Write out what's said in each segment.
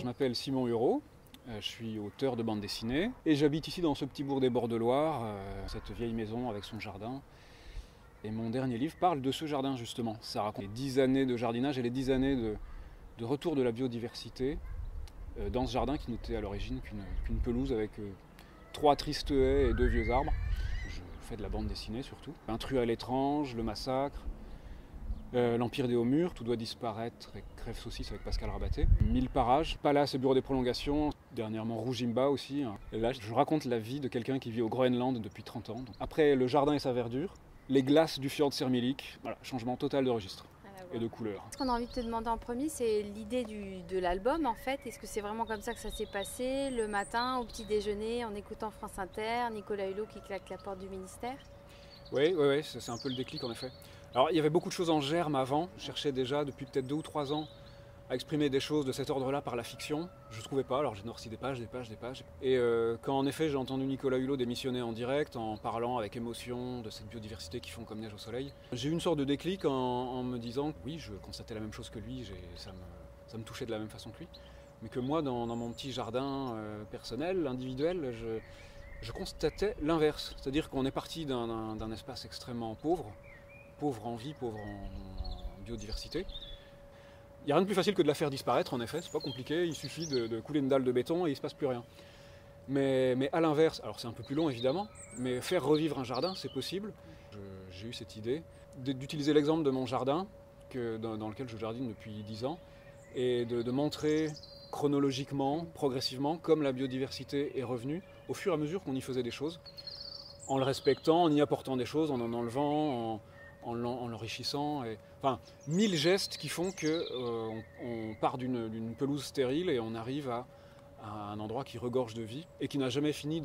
m'appelle Simon Hureau, je suis auteur de bande dessinée et j'habite ici dans ce petit bourg des bords de Loire, cette vieille maison avec son jardin. Et mon dernier livre parle de ce jardin justement. Ça raconte les 10 années de jardinage et les 10 années de retour de la biodiversité dans ce jardin qui n'était à l'origine qu'une pelouse avec 3 tristes haies et 2 vieux arbres. Je fais de la bande dessinée surtout. Intrus à l'étrange, Le Massacre, L'Empire des Hauts Murs, Tout doit disparaître et Crève saucisse avec Pascal Rabaté. 1000 parages, Palace et Bureau des prolongations, dernièrement Rougimba aussi. Et là, je raconte la vie de quelqu'un qui vit au Groenland depuis 30 ans. Après le jardin et sa verdure, les glaces du fjord Sermilik, voilà, changement total de registre et de couleur. Ce qu'on a envie de te demander en premier, c'est l'idée de l'album en fait. Est-ce que c'est vraiment comme ça que ça s'est passé, le matin, au petit déjeuner, en écoutant France Inter, Nicolas Hulot qui claque la porte du ministère? Oui, c'est un peu le déclic en effet. Alors il y avait beaucoup de choses en germe avant, je cherchais déjà depuis peut-être 2 ou 3 ans à exprimer des choses de cet ordre-là par la fiction. Je ne trouvais pas, alors j'ai noirci des pages. Et quand en effet j'ai entendu Nicolas Hulot démissionner en direct, en parlant avec émotion de cette biodiversité qui fond comme neige au soleil, j'ai eu une sorte de déclic en me disant que oui, je constatais la même chose que lui, ça me touchait de la même façon que lui, mais que moi dans mon petit jardin personnel, individuel, je constatais l'inverse. C'est-à-dire qu'on est parti d'un espace extrêmement pauvre en vie, pauvre en biodiversité. Il n'y a rien de plus facile que de la faire disparaître, en effet, c'est pas compliqué, il suffit de couler une dalle de béton et il ne se passe plus rien. Mais à l'inverse, alors c'est un peu plus long évidemment, mais faire revivre un jardin, c'est possible. J'ai eu cette idée d'utiliser l'exemple de mon jardin, dans lequel je jardine depuis 10 ans, et de montrer chronologiquement, progressivement, comme la biodiversité est revenue, au fur et à mesure qu'on y faisait des choses, en le respectant, en y apportant des choses, en en enlevant, en l'enrichissant. Enfin, 1000 gestes qui font qu'on part d'une pelouse stérile et on arrive à un endroit qui regorge de vie et qui n'a jamais fini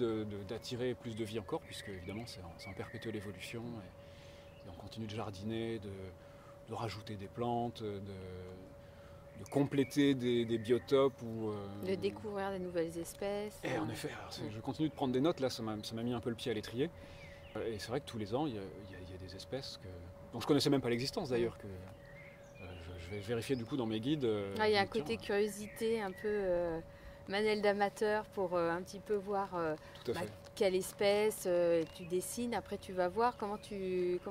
d'attirer plus de vie encore, puisque évidemment c'est en perpétuelle évolution et on continue de jardiner, de rajouter des plantes, de compléter des biotopes. De découvrir des nouvelles espèces. Et en effet, je continue de prendre des notes, là ça m'a mis un peu le pied à l'étrier. Et c'est vrai que tous les ans, il y a des espèces dont je ne connaissais même pas l'existence d'ailleurs, que je vais vérifier du coup dans mes guides. Il y a un côté curiosité, un peu manuel d'amateur pour un petit peu voir quelle espèce tu dessines. Après tu vas voir comment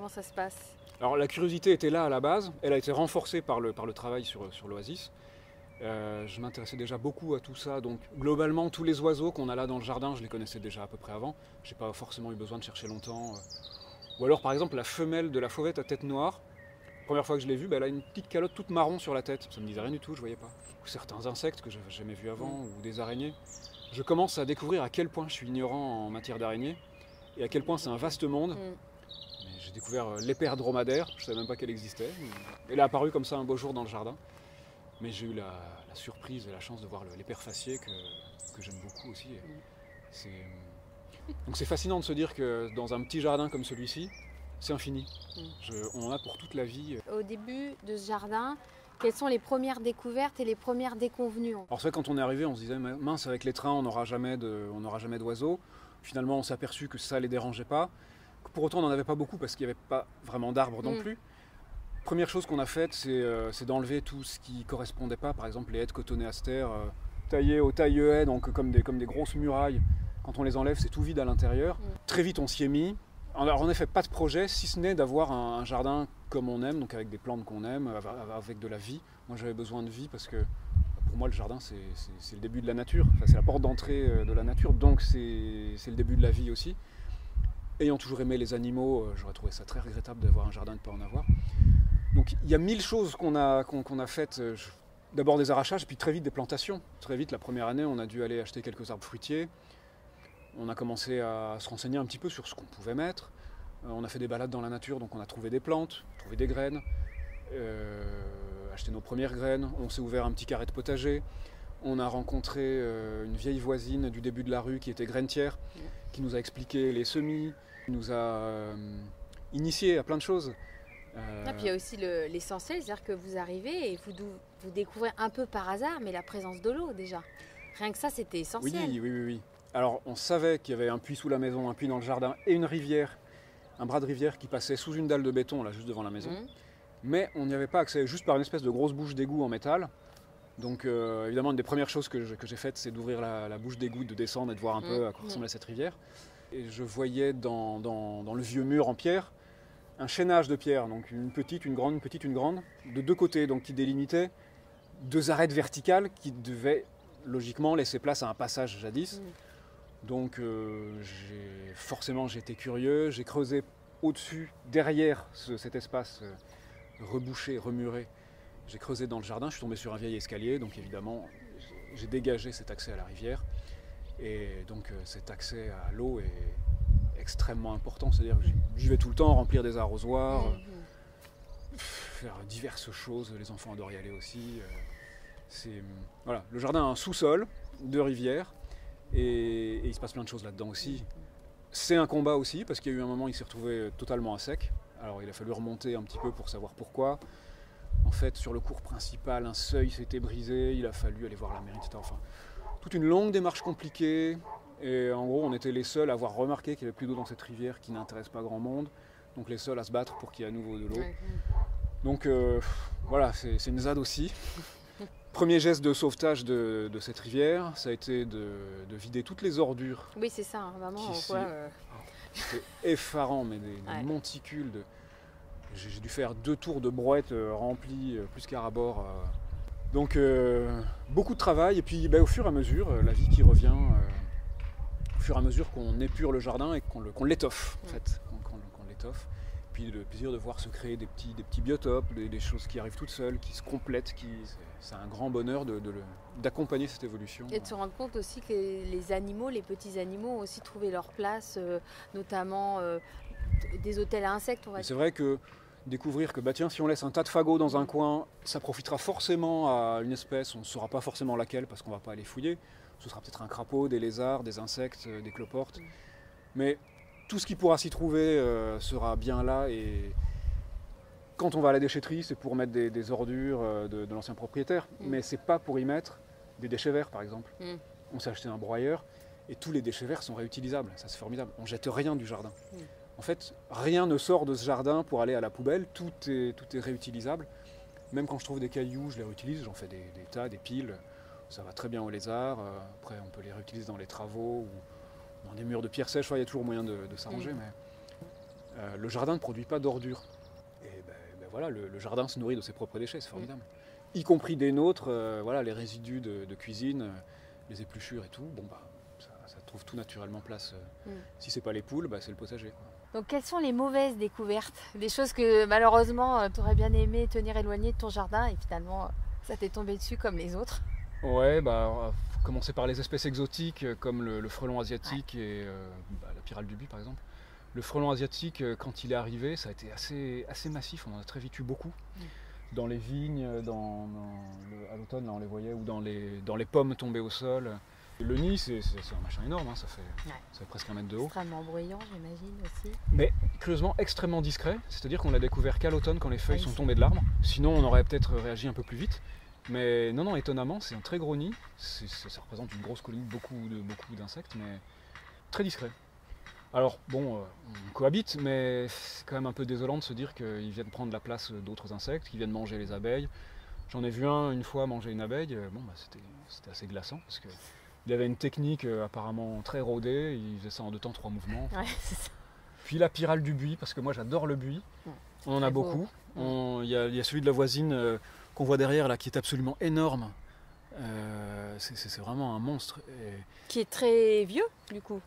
ça se passe. Alors la curiosité était là à la base, elle a été renforcée par le travail sur l'Oasis. Je m'intéressais déjà beaucoup à tout ça, donc globalement tous les oiseaux qu'on a là dans le jardin, je les connaissais déjà à peu près avant. J'ai pas forcément eu besoin de chercher longtemps. Ou alors par exemple la femelle de la fauvette à tête noire, la première fois que je l'ai vue, elle a une petite calotte toute marron sur la tête. Ça me disait rien du tout, je voyais pas. Ou certains insectes que j'avais jamais vus avant, ou des araignées. Je commence à découvrir à quel point je suis ignorant en matière d'araignées, et à quel point c'est un vaste monde. J'ai découvert l'épère dromadaire, je savais même pas qu'elle existait. Elle est apparue comme ça un beau jour dans le jardin. Mais j'ai eu la surprise et la chance de voir l'épère faciée que j'aime beaucoup aussi. Donc c'est fascinant de se dire que dans un petit jardin comme celui-ci, c'est infini. On en a pour toute la vie. Au début de ce jardin, quelles sont les premières découvertes et les premières déconvenues? Alors c'est vrai, quand on est arrivé, on se disait mince, avec les trains, on n'aura jamais d'oiseaux. Finalement, on s'est aperçu que ça ne les dérangeait pas. Pour autant, on n'en avait pas beaucoup parce qu'il n'y avait pas vraiment d'arbres non plus. Première chose qu'on a faite, c'est d'enlever tout ce qui ne correspondait pas, par exemple les haies de cotonéaster taillées au taille-haie, donc comme des grosses murailles. Quand on les enlève, c'est tout vide à l'intérieur. Très vite, on s'y est mis. Alors, en effet, pas de projet, si ce n'est d'avoir un jardin comme on aime, donc avec des plantes qu'on aime, avec de la vie. Moi, j'avais besoin de vie parce que pour moi, le jardin, c'est le début de la nature. Enfin, c'est la porte d'entrée de la nature, donc c'est le début de la vie aussi. Ayant toujours aimé les animaux, j'aurais trouvé ça très regrettable d'avoir un jardin et de ne pas en avoir. Donc il y a 1000 choses qu'on a faites, d'abord des arrachages, puis très vite des plantations. Très vite, la première année, on a dû aller acheter quelques arbres fruitiers. On a commencé à se renseigner un petit peu sur ce qu'on pouvait mettre. On a fait des balades dans la nature, donc on a trouvé des plantes, trouvé des graines, acheté nos premières graines. On s'est ouvert un petit carré de potager. On a rencontré une vieille voisine du début de la rue qui était grainetière, qui nous a expliqué les semis, qui nous a initiés à plein de choses. Et puis il y a aussi l'essentiel, c'est-à-dire que vous arrivez et vous découvrez un peu par hasard, mais la présence de l'eau déjà. Rien que ça, c'était essentiel. Oui. Alors on savait qu'il y avait un puits sous la maison, un puits dans le jardin et une rivière, un bras de rivière qui passait sous une dalle de béton, là juste devant la maison. Mais on n'y avait pas accès, juste par une espèce de grosse bouche d'égout en métal. Donc évidemment, une des premières choses que j'ai faites, c'est d'ouvrir la bouche d'égout, de descendre et de voir un peu à quoi ressemblait cette rivière. Et je voyais dans le vieux mur en pierre un chaînage de pierres, donc une petite, une grande, de deux côtés, donc qui délimitait deux arêtes verticales qui devaient logiquement laisser place à un passage jadis. Donc forcément j'étais curieux, j'ai creusé au-dessus, derrière cet espace rebouché, remuré. J'ai creusé dans le jardin, je suis tombé sur un vieil escalier, donc évidemment j'ai dégagé cet accès à la rivière. Et donc cet accès à l'eau est extrêmement important, c'est-à-dire que j'y vais tout le temps, remplir des arrosoirs, faire diverses choses, les enfants adorent y aller aussi. Voilà. Le jardin a un sous-sol de rivière et il se passe plein de choses là-dedans aussi. C'est un combat aussi parce qu'il y a eu un moment où il s'est retrouvé totalement à sec. Alors il a fallu remonter un petit peu pour savoir pourquoi. En fait, sur le cours principal, un seuil s'était brisé, il a fallu aller voir la mairie, etc. Enfin, toute une longue démarche compliquée. Et en gros, on était les seuls à avoir remarqué qu'il n'y avait plus d'eau dans cette rivière qui n'intéresse pas grand monde. Donc les seuls à se battre pour qu'il y ait à nouveau de l'eau. Donc voilà, c'est une ZAD aussi. Premier geste de sauvetage de cette rivière, ça a été de vider toutes les ordures. Oui, c'est ça, hein, vraiment. C'était effarant, mais des monticules. J'ai dû faire 2 tours de brouette remplies, plus qu'à rabord. Donc beaucoup de travail, et puis au fur et à mesure, la vie qui revient, au fur et à mesure qu'on épure le jardin et qu'on l'étoffe, en fait, qu'on l'étoffe. Puis le plaisir de voir se créer des petits biotopes, des choses qui arrivent toutes seules, qui se complètent, c'est un grand bonheur d'accompagner cette évolution. Et de se rendre compte aussi que les animaux, les petits animaux ont aussi trouvé leur place, notamment des hôtels à insectes. C'est vrai que découvrir que tiens, si on laisse un tas de fagots dans un coin, ça profitera forcément à une espèce, on ne saura pas forcément laquelle parce qu'on ne va pas aller fouiller. Ce sera peut-être un crapaud, des lézards, des insectes, des cloportes. Mais tout ce qui pourra s'y trouver sera bien là, et quand on va à la déchetterie, c'est pour mettre des ordures de l'ancien propriétaire, mais c'est pas pour y mettre des déchets verts par exemple. On s'est acheté un broyeur et tous les déchets verts sont réutilisables, ça c'est formidable. On jette rien du jardin. En fait, rien ne sort de ce jardin pour aller à la poubelle, tout est réutilisable. Même quand je trouve des cailloux, je les réutilise, j'en fais des tas, des piles, ça va très bien aux lézards. Après on peut les réutiliser dans les travaux ou dans des murs de pierre sèche, il y a toujours moyen de s'arranger, mais le jardin ne produit pas d'ordures. Et voilà, le jardin se nourrit de ses propres déchets, c'est formidable. Y compris des nôtres, voilà, les résidus de cuisine, les épluchures et tout, ça trouve tout naturellement place. Si c'est pas les poules, c'est le potager, quoi. Donc quelles sont les mauvaises découvertes? Des choses que malheureusement tu aurais bien aimé tenir éloignées de ton jardin et finalement ça t'est tombé dessus comme les autres? Ouais, faut commencer par les espèces exotiques comme le frelon asiatique et la pyrale du buis par exemple. Le frelon asiatique, quand il est arrivé, ça a été assez massif, on en a très vite eu beaucoup. Dans les vignes, à l'automne, là on les voyait, ou dans les pommes tombées au sol. Le nid, c'est un machin énorme, hein, ça fait presque 1 mètre de haut. Extrêmement bruyant, j'imagine aussi. Mais curieusement extrêmement discret, c'est-à-dire qu'on l'a découvert qu'à l'automne quand les feuilles sont tombées de l'arbre. Sinon on aurait peut-être réagi un peu plus vite. Mais non, étonnamment, c'est un très gros nid. Ça représente une grosse colonie, beaucoup d'insectes, mais très discret. Alors on cohabite, mais c'est quand même un peu désolant de se dire qu'ils viennent prendre la place d'autres insectes, qu'ils viennent manger les abeilles. J'en ai vu une fois manger une abeille, c'était assez glaçant parce qu'il avait une technique apparemment très rodée, il faisait ça en 2 temps 3 mouvements. Ouais, c'est ça. Puis la pyrale du buis, parce que moi j'adore le buis, on en a beaucoup. Il y a celui de la voisine qu'on voit derrière là, qui est absolument énorme. C'est vraiment un monstre. Qui est très vieux du coup.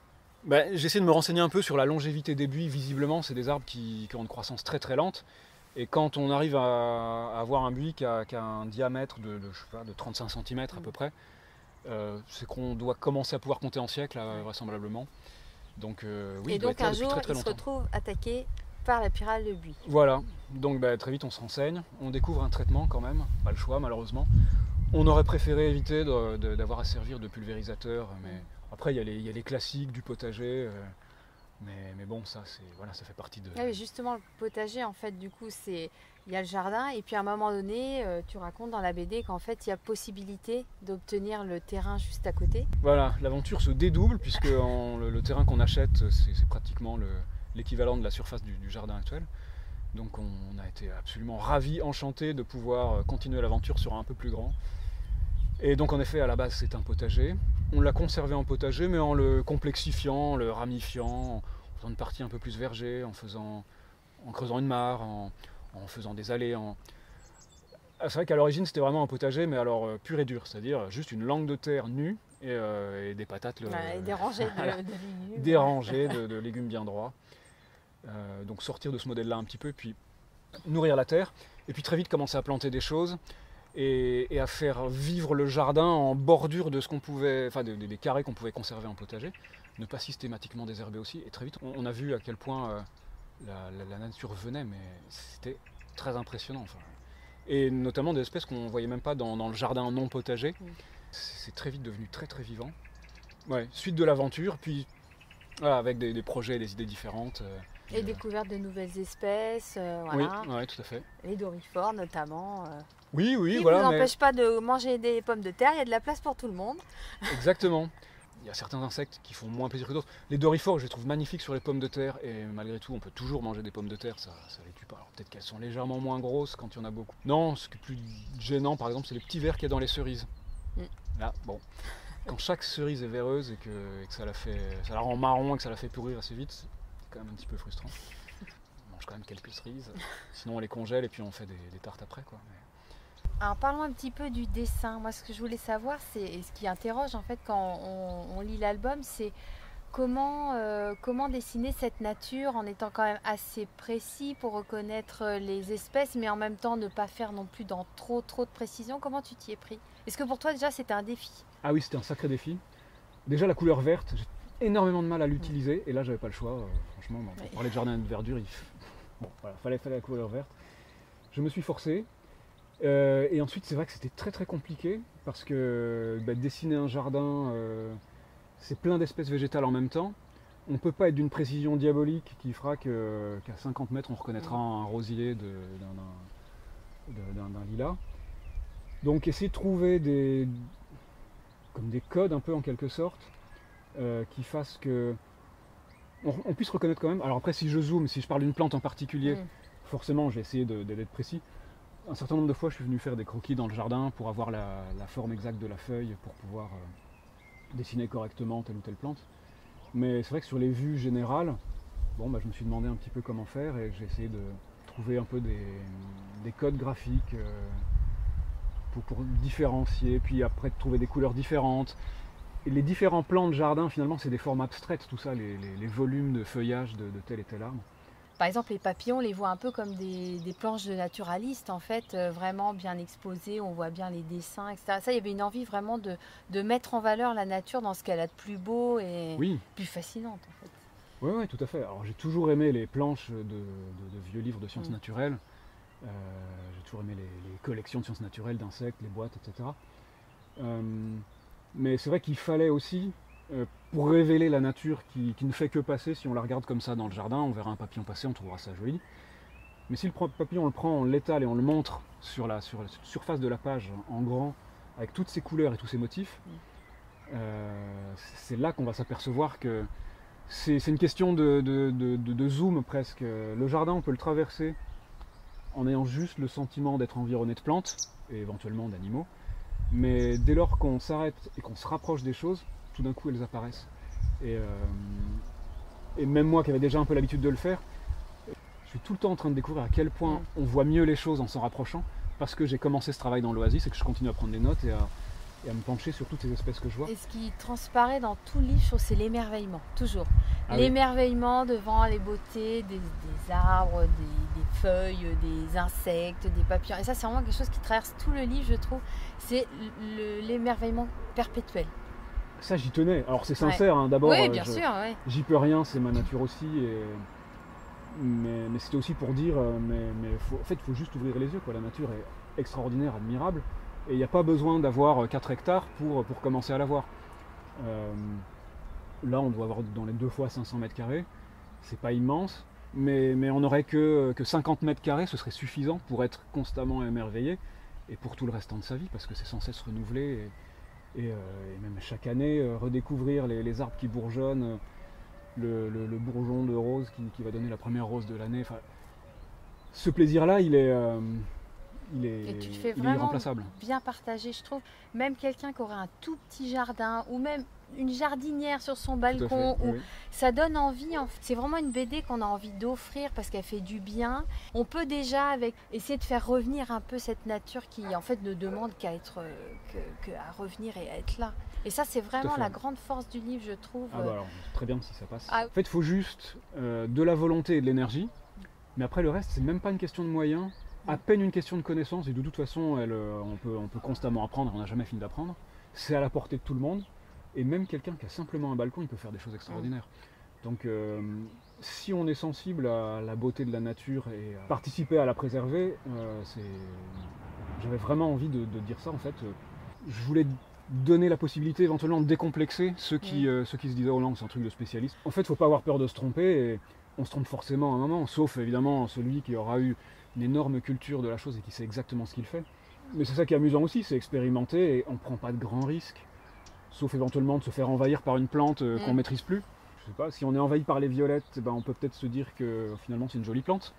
J'ai essayé de me renseigner un peu sur la longévité des buis. Visiblement, c'est des arbres qui ont une croissance très très lente. Et quand on arrive à avoir un buis qui a un diamètre de 35 cm à peu près, c'est qu'on doit commencer à pouvoir compter en siècles, vraisemblablement. Donc, oui, et donc un jour, très, très il se retrouve attaqué par la pyrale de buis. Voilà, donc très vite on se renseigne, on découvre un traitement quand même, pas le choix malheureusement. On aurait préféré éviter d'avoir à servir de pulvérisateur, mais après il y a les classiques du potager, mais bon ça fait partie de... Ah oui, justement le potager en fait du coup il y a le jardin et puis à un moment donné tu racontes dans la BD qu'en fait il y a possibilité d'obtenir le terrain juste à côté. Voilà, l'aventure se dédouble puisque le terrain qu'on achète c'est pratiquement l'équivalent de la surface du jardin actuel. Donc on a été absolument ravis, enchantés de pouvoir continuer l'aventure sur un peu plus grand. Et donc en effet, à la base, c'est un potager. On l'a conservé en potager, mais en le complexifiant, en le ramifiant, en faisant une partie un peu plus verger, en creusant une mare, en faisant des allées. C'est vrai qu'à l'origine, c'était vraiment un potager, mais alors pur et dur, c'est-à-dire juste une langue de terre nue et des patates. Et des rangées de légumes. Des rangées de légumes bien droits. Donc sortir de ce modèle-là un petit peu, puis nourrir la terre, et puis très vite commencer à planter des choses et à faire vivre le jardin en bordure de ce qu'on pouvait, enfin des carrés qu'on pouvait conserver en potager, ne pas systématiquement désherber aussi. Et très vite, on a vu à quel point la nature venait, mais c'était très impressionnant. Enfin. Et notamment des espèces qu'on ne voyait même pas dans le jardin non potager. C'est très vite devenu très très vivant. Ouais, suite de l'aventure, puis voilà, avec des projets et des idées différentes. Et découverte de nouvelles espèces, voilà. Oui, tout à fait. Les dorifores notamment. Oui, qui voilà. Qui ne vous empêche pas de manger des pommes de terre, il y a de la place pour tout le monde. Exactement. Il y a certains insectes qui font moins plaisir que d'autres. Les dorifores, je les trouve magnifiques sur les pommes de terre, et malgré tout, on peut toujours manger des pommes de terre, ça les tue pas. Alors peut-être qu'elles sont légèrement moins grosses quand il y en a beaucoup. Non, ce qui est plus gênant, par exemple, c'est les petits vers qu'il y a dans les cerises. Là, bon, quand chaque cerise est véreuse et que ça la rend marron et que ça la fait pourrir assez vite, c'est quand même un petit peu frustrant. On mange quand même quelques cerises, sinon on les congèle et puis on fait des tartes après, quoi. Alors parlons un petit peu du dessin. Moi, ce que je voulais savoir, et ce qui interroge en fait quand on lit l'album, c'est comment dessiner cette nature en étant quand même assez précis pour reconnaître les espèces, mais en même temps ne pas faire non plus dans trop de précision. Comment tu t'y es pris? Est-ce que pour toi déjà c'était un défi? Ah oui, c'était un sacré défi. Déjà la couleur verte, j'ai énormément de mal à l'utiliser, et là j'avais pas le choix. Franchement, pour parler de jardin de verdure, fallait la couleur verte. Je me suis forcé. Et ensuite, c'est vrai que c'était très très compliqué parce que dessiner un jardin, c'est plein d'espèces végétales en même temps. On ne peut pas être d'une précision diabolique qui fera qu'à 50 mètres on reconnaîtra un rosier d'un lilas. Donc essayer de trouver comme des codes un peu en quelque sorte qui fassent que on puisse reconnaître quand même. Alors après, si je zoome, si je parle d'une plante en particulier, forcément je vais essayer d'être précis. Un certain nombre de fois, je suis venu faire des croquis dans le jardin pour avoir la forme exacte de la feuille, pour pouvoir dessiner correctement telle ou telle plante. Mais c'est vrai que sur les vues générales, je me suis demandé un petit peu comment faire et j'ai essayé de trouver un peu des codes graphiques pour différencier, puis après de trouver des couleurs différentes. Et les différents plans de jardin, finalement, c'est des formes abstraites, tout ça, les volumes de feuillage de tel et tel arbre. Par exemple, les papillons, on les voit un peu comme des planches de naturalistes, en fait, vraiment bien exposées, on voit bien les dessins, etc. Ça, il y avait une envie vraiment de mettre en valeur la nature dans ce qu'elle a de plus beau et plus fascinante, en fait. Oui, tout à fait. Alors, j'ai toujours aimé les planches de vieux livres de sciences naturelles. J'ai toujours aimé les collections de sciences naturelles, d'insectes, les boîtes, etc. Mais c'est vrai qu'il fallait aussi... pour révéler la nature qui ne fait que passer, si on la regarde comme ça dans le jardin, on verra un papillon passer, on trouvera ça joli. Mais si le papillon on le prend, on l'étale et on le montre sur la surface de la page en grand, avec toutes ses couleurs et tous ses motifs, c'est là qu'on va s'apercevoir que c'est une question de zoom presque. Le jardin, on peut le traverser en ayant juste le sentiment d'être environné de plantes, et éventuellement d'animaux. Mais dès lors qu'on s'arrête et qu'on se rapproche des choses, tout d'un coup elles apparaissent. Et même moi qui avais déjà un peu l'habitude de le faire, je suis tout le temps en train de découvrir à quel point on voit mieux les choses en s'en rapprochant, parce que j'ai commencé ce travail dans l'Oasis et que je continue à prendre des notes et à me pencher sur toutes ces espèces que je vois. Et ce qui transparaît dans tout le livre, c'est l'émerveillement, toujours. L'émerveillement devant les beautés des arbres, des feuilles, des insectes, des papillons. Et ça, c'est vraiment quelque chose qui traverse tout le livre, je trouve. C'est l'émerveillement perpétuel. Ça, j'y tenais. Alors, c'est sincère, hein. D'abord, oui, bien sûr, j'y peux rien, c'est ma nature aussi. Mais c'était aussi pour dire, en fait, il faut juste ouvrir les yeux, quoi. La nature est extraordinaire, admirable. Et il n'y a pas besoin d'avoir 4 hectares pour commencer à la voir. Là, on doit avoir dans les 2 fois 500 mètres carrés. C'est pas immense, mais on n'aurait que 50 mètres carrés, ce serait suffisant pour être constamment émerveillé. Et pour tout le restant de sa vie, parce que c'est sans cesse renouvelé. Et même chaque année, redécouvrir les arbres qui bourgeonnent, le bourgeon de rose qui va donner la première rose de l'année. Enfin, ce plaisir-là, il Et tu le fais il est vraiment irremplaçable. bien partagé, je trouve. Même quelqu'un qui aurait un tout petit jardin ou même une jardinière sur son Tout à fait, balcon, oui. ça donne envie. C'est vraiment une BD qu'on a envie d'offrir parce qu'elle fait du bien. On peut déjà essayer de faire revenir un peu cette nature qui en fait ne demande qu'à revenir et à être là. Et ça, c'est vraiment la grande force du livre, je trouve. Ah bah alors, très bien si ça passe. Ah. En fait, il faut juste de la volonté et de l'énergie. Mais après, le reste, c'est même pas une question de moyens, à peine une question de connaissance. Et de toute façon, on peut constamment apprendre, on n'a jamais fini d'apprendre. C'est à la portée de tout le monde. Et même quelqu'un qui a simplement un balcon, il peut faire des choses extraordinaires. Donc, si on est sensible à la beauté de la nature et à participer à la préserver, j'avais vraiment envie de dire ça en fait. Je voulais donner la possibilité éventuellement de décomplexer ceux qui se disaient oh non, c'est un truc de spécialiste. En fait, il ne faut pas avoir peur de se tromper. Et on se trompe forcément à un moment, sauf évidemment celui qui aura eu une énorme culture de la chose et qui sait exactement ce qu'il fait. Mais c'est ça qui est amusant aussi, c'est expérimenter et on ne prend pas de grands risques. Sauf éventuellement de se faire envahir par une plante qu'on ne maîtrise plus. Je sais pas, si on est envahi par les violettes, on peut peut-être se dire que finalement c'est une jolie plante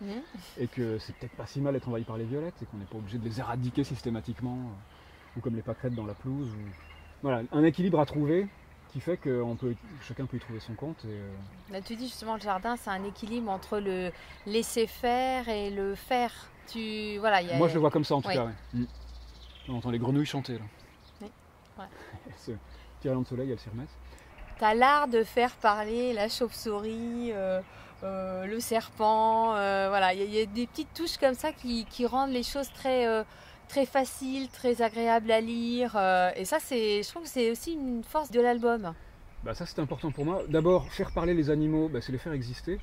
et que c'est peut-être pas si mal d'être envahi par les violettes et qu'on n'est pas obligé de les éradiquer systématiquement ou comme les pâquerettes dans la pelouse. Voilà, un équilibre à trouver qui fait que chacun peut y trouver son compte. Là, tu dis justement le jardin, c'est un équilibre entre le laisser faire et le faire. Moi je le vois comme ça en tout cas. Ouais. On entend les grenouilles chanter là. Oui. Ouais. Ce petit rayon de soleil, elles s'y remettent. T'as l'art de faire parler la chauve-souris, le serpent. Voilà, il y a des petites touches comme ça qui rendent les choses très faciles, très agréables à lire. Et ça, je trouve que c'est aussi une force de l'album. Bah ça c'est important pour moi. D'abord, faire parler les animaux, c'est les faire exister,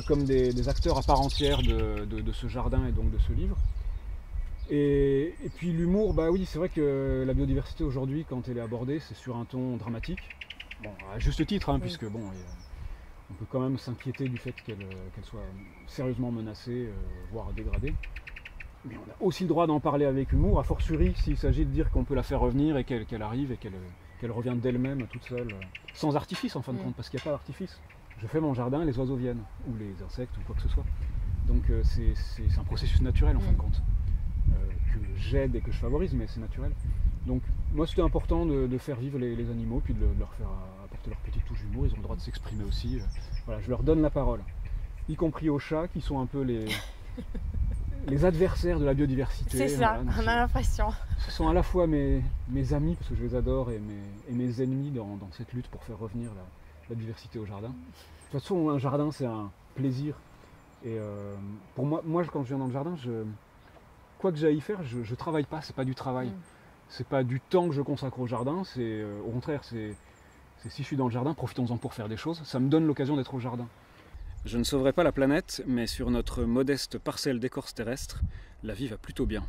comme des acteurs à part entière de ce jardin et donc de ce livre. Et puis l'humour, oui, c'est vrai que la biodiversité aujourd'hui, quand elle est abordée, c'est sur un ton dramatique. Bon, à juste titre, puisque on peut quand même s'inquiéter du fait qu'elle soit sérieusement menacée, voire dégradée. Mais on a aussi le droit d'en parler avec humour, a fortiori s'il s'agit de dire qu'on peut la faire revenir et qu'elle arrive et qu'elle revient d'elle-même toute seule, sans artifice en fin de compte, parce qu'il n'y a pas d'artifice. Je fais mon jardin, les oiseaux viennent, ou les insectes, ou quoi que ce soit. Donc c'est un processus naturel en fin de compte. Que j'aide et que je favorise, mais c'est naturel. Donc moi c'était important de faire vivre les animaux, puis de leur faire apporter leur petite touche d'humour, ils ont le droit de s'exprimer aussi. Voilà, je leur donne la parole, y compris aux chats qui sont un peu les adversaires de la biodiversité. C'est ça, voilà, on a l'impression. Ce sont à la fois mes amis, parce que je les adore, et mes ennemis dans cette lutte pour faire revenir la diversité au jardin. De toute façon, un jardin c'est un plaisir. Et pour moi, quand je viens dans le jardin, quoi que j'aille y faire, je travaille pas, c'est pas du travail. C'est pas du temps que je consacre au jardin, c'est au contraire, c'est si je suis dans le jardin, profitons-en pour faire des choses. Ça me donne l'occasion d'être au jardin. Je ne sauverai pas la planète, mais sur notre modeste parcelle d'écorce terrestre, la vie va plutôt bien.